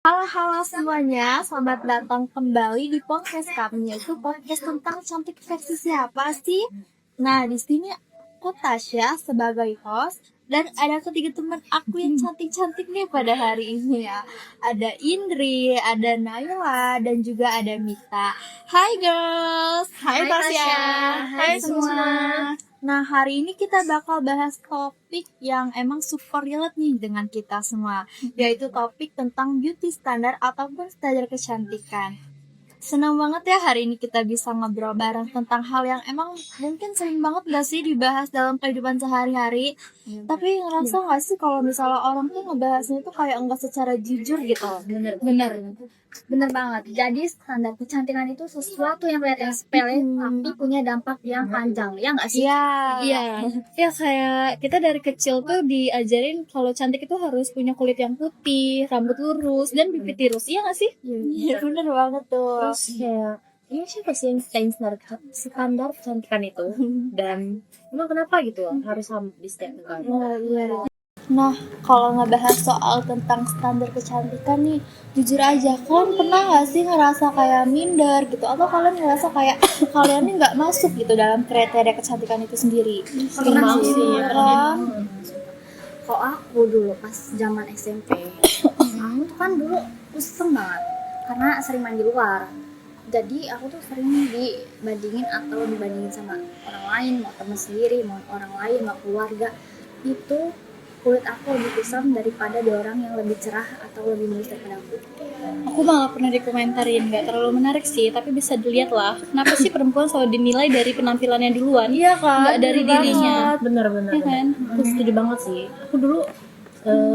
Halo semuanya, selamat datang kembali di podcast kami, yaitu podcast tentang cantik versi siapa sih? Nah, di sini aku Tasya sebagai host dan ada ketiga teman aku yang cantik-cantik nih pada hari ini ya. Ada Indri, ada Naila, dan juga ada Mita. Hai girls, hai Tasya, hai semua. Nah, hari ini kita bakal bahas topik yang emang super relate nih dengan kita semua, yaitu topik tentang beauty standar ataupun standar kecantikan. Senang banget ya hari ini kita bisa ngobrol bareng tentang hal yang emang mungkin sering banget gak sih dibahas dalam kehidupan sehari-hari. Tapi ngerasa gak sih kalau misalnya orang tuh ngebahasnya itu kayak enggak secara jujur gitu. Bener banget. Jadi standar kecantikan itu sesuatu yang kelihatan sepele tapi punya dampak yang panjang. Ya nggak sih? Iya. Ya kayak kita dari kecil tuh diajarin kalau cantik itu harus punya kulit yang putih, rambut lurus, dan pipi tirus. Iya nggak sih? Iya bener banget tuh. Terus kayak ini siapa sih yang ciptain standar kecantikan itu? Dan emang kenapa gitu harus di setiap negara? Nah, kalau ngebahas soal tentang standar kecantikan nih, jujur aja, kalian pernah gak sih ngerasa kayak minder gitu? Atau kalian ngerasa kayak kalian ini gak masuk gitu dalam kriteria kecantikan itu sendiri? Pernah sih, kan? Kalau aku dulu pas zaman SMP, aku tuh kan dulu pusing banget karena sering main di luar. Jadi aku tuh sering dibandingin sama orang lain, mau teman sendiri, mau orang lain, mau keluarga. Itu kulit aku lebih kusam daripada di orang yang lebih cerah atau lebih mulus daripada aku. Aku malah pernah dikomentarin, nggak terlalu menarik sih, tapi bisa dilihat lah. Kenapa sih perempuan selalu dinilai dari penampilannya duluan? Iya kan? Nggak dari dirinya. Bener-bener Iya kan? aku setuju banget sih. Aku dulu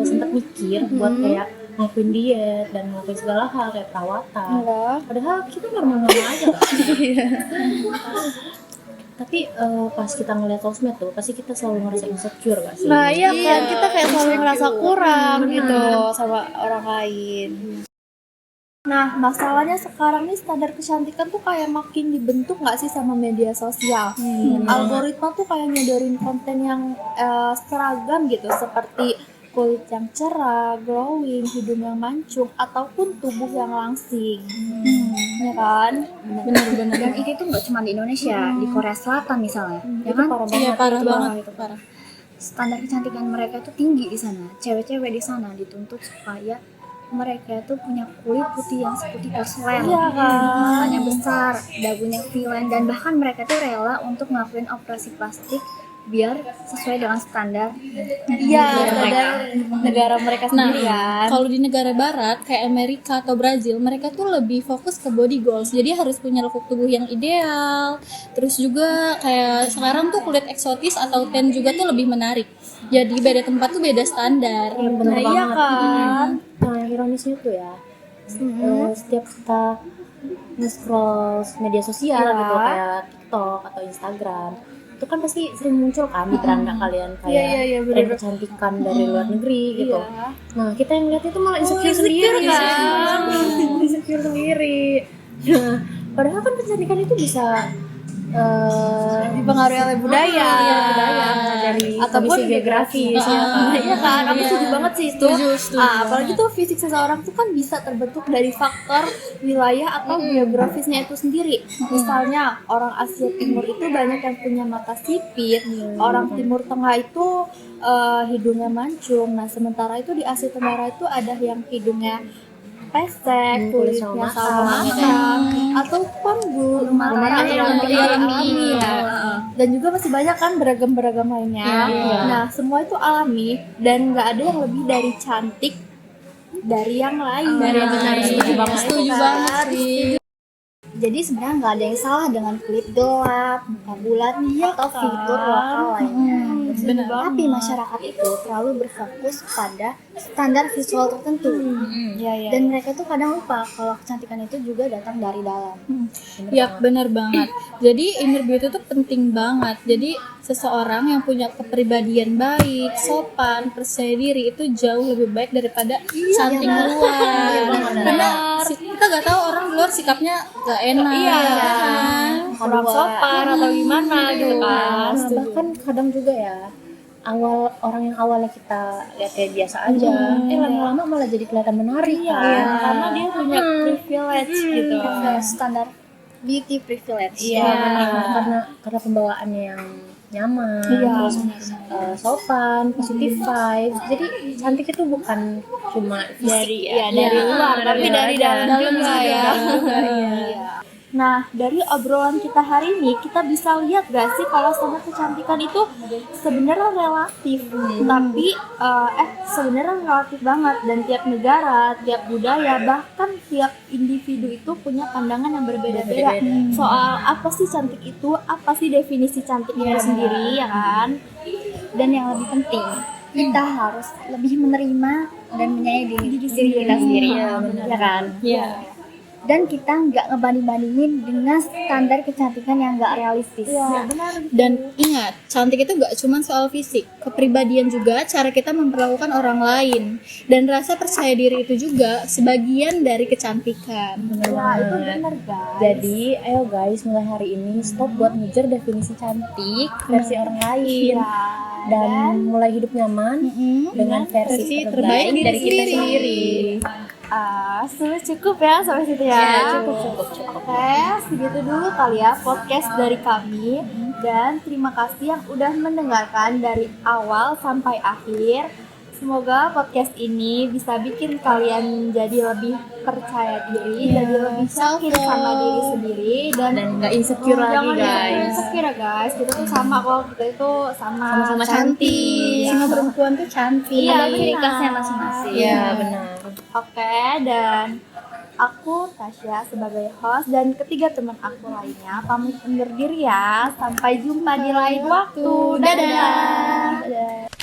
sempat mikir buat kayak ngelakuin diet dan ngelakuin segala hal kayak perawatan. Padahal kita normal-normal aja kan. Tapi pas kita ngeliat sosmed tuh pasti kita selalu ngerasa insecure gak sih? Nah iya kan, kita kayak selalu ngerasa kurang gitu sama orang lain. Nah, masalahnya sekarang nih standar kecantikan tuh kayak makin dibentuk gak sih sama media sosial. Algoritma tuh kayak nyodorin konten yang seragam gitu, seperti kulit yang cerah, glowing, hidung yang mancung, ataupun tubuh yang langsing. Ya kan? Bener-bener. Dan itu tuh nggak cuma di Indonesia, di Korea Selatan misalnya, ya kan? Iya parah banget. Parah. Standar kecantikan mereka itu tinggi di sana. Cewek-cewek di sana dituntut supaya mereka tuh punya kulit putih yang seputih porselen, matanya besar, dagunya villain, dan bahkan mereka tuh rela untuk ngelakuin operasi plastik biar sesuai dengan standar negara mereka sendiri kan. Kalau di negara barat kayak Amerika atau Brazil, mereka tuh lebih fokus ke body goals. Jadi harus punya lekuk tubuh yang ideal. Terus juga kayak sekarang tuh kulit eksotis atau tan juga tuh lebih menarik. Jadi beda tempat tuh beda standar. Bener Iya banget. kan? Nah ironisnya tuh ya setiap kita nge-scroll media sosial gitu kayak TikTok atau Instagram, itu kan pasti sering muncul kan di beranda kalian kayak Iya, tren kecantikan dari luar negeri gitu. Nah kita yang lihat itu malah insecure sendiri kan? insecure sendiri. Nah padahal kan kecantikan itu bisa Dipengaruhi oleh budaya, dari ataupun kondisi geografis Iya kan, aku setuju banget sih itu. Setuju Apalagi tuh fisik seseorang tuh kan bisa terbentuk dari faktor wilayah atau geografisnya itu sendiri. Misalnya orang Asia Timur itu banyak yang punya mata sipit, orang Timur Tengah itu hidungnya mancung. Nah sementara itu di Asia Tenggara itu ada yang hidungnya pesek, kulitnya sawo matang, ataupun bulu mata yang alami ya. Dan juga masih banyak kan beragam-beragam lainnya. Nah semua itu alami dan nggak ada yang lebih dari cantik dari yang lain. Setuju banget sih. Jadi sebenarnya nggak ada yang salah dengan kulit gelap, muka bulat, atau fitur lokal lainnya. Tapi masyarakat itu terlalu berfokus pada standar visual tertentu. Dan mereka tuh kadang lupa kalau kecantikan itu juga datang dari dalam. Ya benar banget. Jadi inner beauty itu penting banget. Jadi seseorang yang punya kepribadian baik, sopan, percaya diri itu jauh lebih baik daripada cantik luar. Karena kita nggak tahu orang luar sikapnya nggak enak. Kurang sopan atau gimana gitu kan. Nah, bahkan kadang juga ya orang yang awalnya kita lihat kayak biasa aja, lama-lama malah jadi kelihatan menarik kan. Iya, karena dia punya privilege gitu. Standar beauty privilege. Iya, karena pembawaannya yang nyaman, Iya, terus sopan, positive vibes. Jadi cantik itu bukan cuma dari dari luar, tapi dari dalam juga ya. Iya. Nah, dari obrolan kita hari ini, kita bisa lihat gak sih kalau standar kecantikan itu sebenarnya relatif, tapi sebenarnya relatif banget, dan tiap negara, tiap budaya, bahkan tiap individu itu punya pandangan yang berbeda-beda soal apa sih cantik itu, apa sih definisi cantik itu sendiri, ya kan? Dan yang lebih penting, kita harus lebih menerima dan menyayangi diri kita sendiri, ya kan? Iya. Dan kita nggak ngebanding-bandingin dengan standar kecantikan yang nggak realistis. Iya, benar. Dan ingat, cantik itu gak cuma soal fisik, kepribadian juga, cara kita memperlakukan orang lain, dan rasa percaya diri itu juga sebagian dari kecantikan. Ya, itu benar guys. Jadi, ayo guys, mulai hari ini stop buat ngejar definisi cantik versi orang lain. Iya. Dan mulai hidup nyaman dengan versi terbaik dari kita sendiri. Sudah cukup ya sampai situ ya. Ya, cukup. Oke, segitu dulu kali ya podcast dari kami. Dan terima kasih yang udah mendengarkan dari awal sampai akhir. Semoga podcast ini bisa bikin kalian jadi lebih percaya diri, jadi lebih yakin sama diri sendiri, dan Nggak insecure lagi jangan guys. insecure ya guys. Kita tuh sama kok, kita itu Sama-sama cantik. cantik. Semua perempuan tuh cantik. Iya, Ciri benar. khasnya masing-masing. Iya benar. Oke, dan aku Tasya sebagai host dan ketiga teman aku lainnya pamit undur diri ya. Sampai jumpa di lain waktu. Dadah. Dadah.